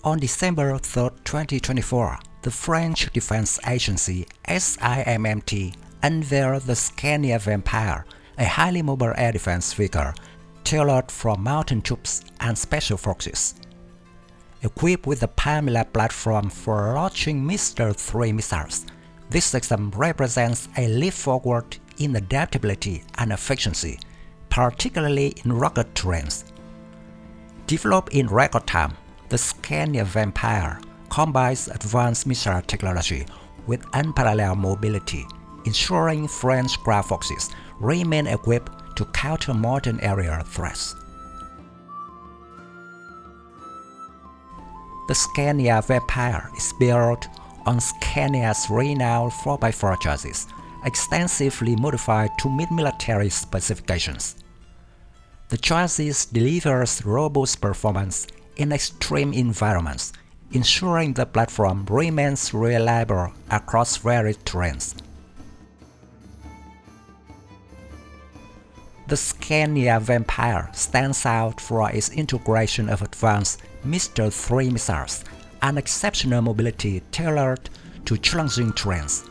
On December 3, 2024, the French Defense Agency SIMMT unveiled the Scania Vampire, a highly mobile air defense vehicle tailored for mountain troops and special forces. Equipped with the PAMELA platform for launching MISTRAL 3 missiles, this system represents a leap forward in adaptability and efficiency, particularly in rugged terrains. Developed in record time, the Scania Vampire combines advanced missile technology with unparalleled mobility, ensuring French ground forces remain equipped to counter modern aerial threats. The Scania Vampire is built on Scania's renowned 4x4 chassis, extensively modified to meet military specifications. The chassis delivers robust performance in extreme environments, ensuring the platform remains reliable across varied terrains. The Scania Vampire stands out for its integration of advanced MISTRAL 3 missiles and exceptional mobility tailored to challenging terrains.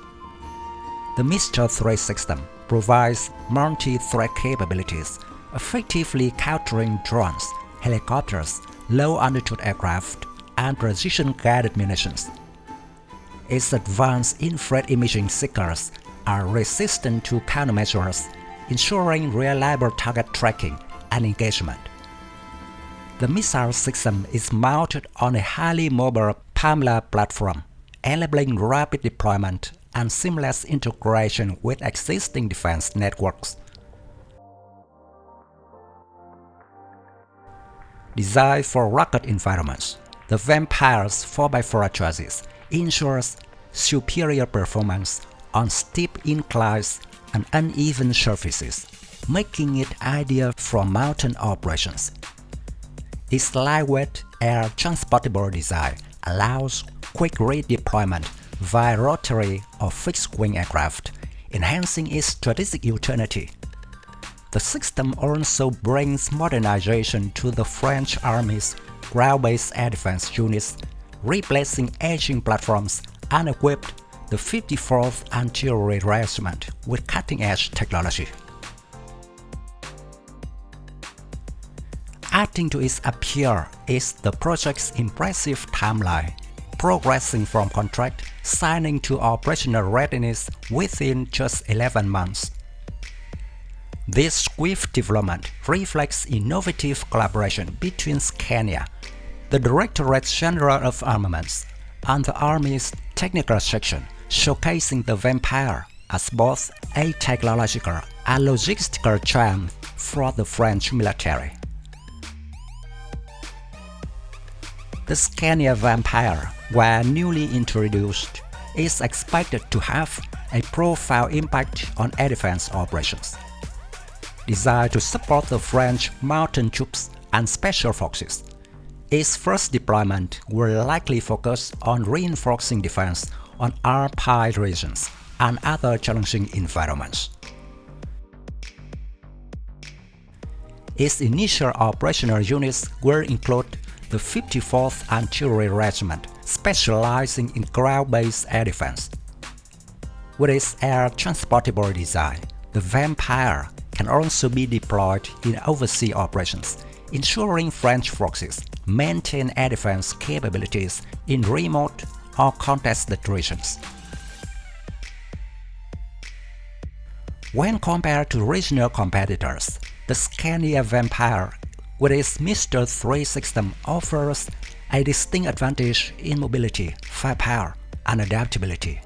The MISTRAL 3 system provides multi-threat capabilities, effectively countering drones, helicopters, low-altitude aircraft, and precision-guided munitions. Its advanced infrared imaging seekers are resistant to countermeasures, ensuring reliable target tracking and engagement. The missile system is mounted on a highly mobile PAMELA platform, enabling rapid deployment and seamless integration with existing defense networks. Designed for rugged environments, the Vampire's 4x4 chassis ensures superior performance on steep inclines and uneven surfaces, making it ideal for mountain operations. Its lightweight, air-transportable design allows quick redeployment via rotary or fixed-wing aircraft, enhancing its strategic utility. The system also brings modernization to the French Army's ground-based air defense units, replacing aging platforms and equipped the 54th Artillery Regiment with cutting-edge technology. Adding to its appeal is the project's impressive timeline, progressing from contract signing to operational readiness within just 11 months. This swift development reflects innovative collaboration between Scania, the Directorate General of Armaments, and the Army's technical section, showcasing the Vampire as both a technological and logistical triumph for the French military. The Scania Vampire, when newly introduced, is expected to have a profound impact on air defense operations. Designed to support the French mountain troops and special forces, its first deployment will likely focus on reinforcing defense on alpine regions and other challenging environments. Its initial operational units will include the 54th Artillery Regiment, specializing in ground-based air defense. With its air-transportable design, the Vampire can also be deployed in overseas operations, ensuring French forces maintain air defense capabilities in remote or contested regions. When compared to regional competitors, the Scania Vampire with its MISTRAL 3 system offers a distinct advantage in mobility, firepower, and adaptability.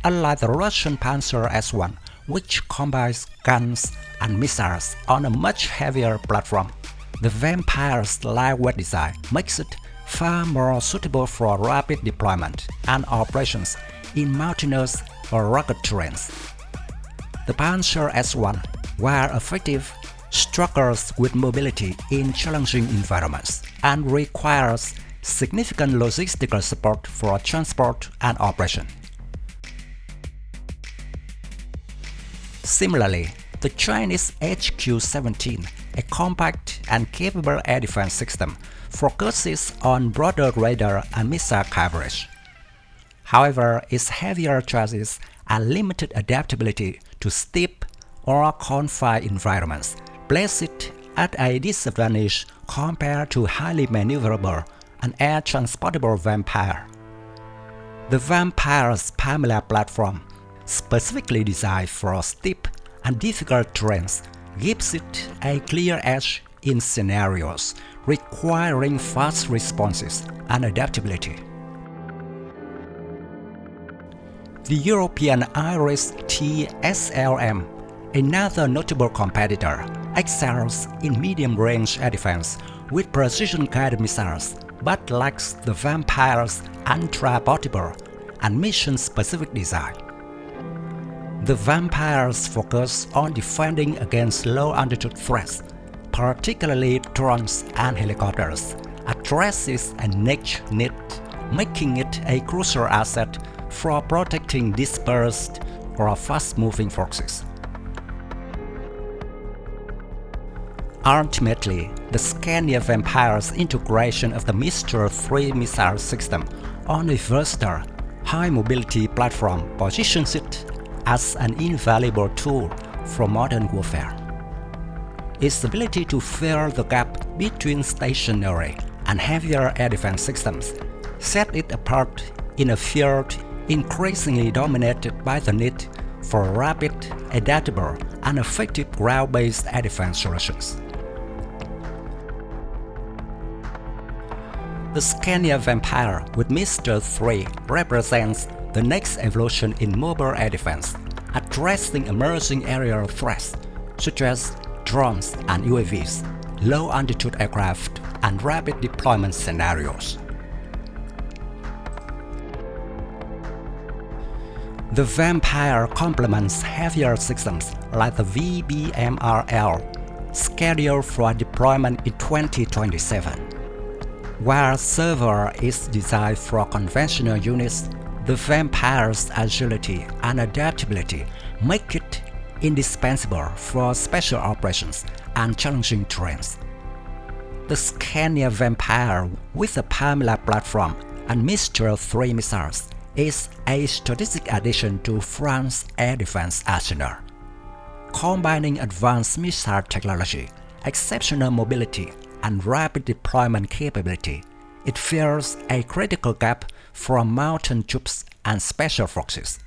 Unlike the Russian Panzer S1, which combines guns and missiles on a much heavier platform, the Vampire's lightweight design makes it far more suitable for rapid deployment and operations in mountainous or rugged terrains. The Panzer S1, while effective, struggles with mobility in challenging environments and requires significant logistical support for transport and operation. Similarly, the Chinese HQ-17 a compact and capable air defense system, focuses on broader radar and missile coverage. However, its heavier chassis and limited adaptability to steep or confined environments place it at a disadvantage compared to highly maneuverable and air-transportable Vampire. The Vampire's PAMELA platform, specifically designed for steep and difficult terrains, gives it a clear edge in scenarios requiring fast responses and adaptability. The European Iris T SLM, another notable competitor, excels in medium-range air defense with precision-guided missiles, but lacks the Vampire's ultra-portable and mission-specific design. The Vampires focus on defending against low-altitude threats, particularly drones and helicopters, addresses a niche need, making it a crucial asset for protecting dispersed or fast-moving forces. Ultimately, the Scania Vampire's integration of the MISTRAL 3 missile system on a versatile, high-mobility platform positions it as an invaluable tool for modern warfare. Its ability to fill the gap between stationary and heavier air defense systems set it apart in a field increasingly dominated by the need for rapid, adaptable, and effective ground-based air defense solutions. The Scania Vampire with MISTRAL 3 represents the next evolution in mobile air defense, addressing emerging aerial threats such as drones and UAVs, low-altitude aircraft, and rapid deployment scenarios. The Vampire complements heavier systems like the VBMRL, scheduled for deployment in 2027. While Server is designed for conventional units, the Vampire's agility and adaptability make it indispensable for special operations and challenging terrains. The Scania Vampire with a PAMELA platform and MISTRAL 3 missiles is a strategic addition to France's air defense arsenal. Combining advanced missile technology, exceptional mobility, and rapid deployment capability, it fills a critical gap for mountain troops and special forces.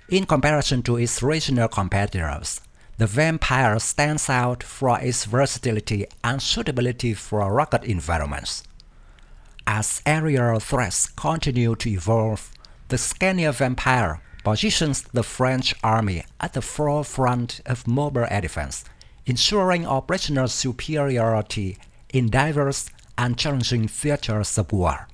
In comparison to its regional competitors, the Vampire stands out for its versatility and suitability for rugged environments. As aerial threats continue to evolve, the Scania Vampire positions the French army at the forefront of mobile air defense, ensuring operational superiority in diverse and challenging theaters of war.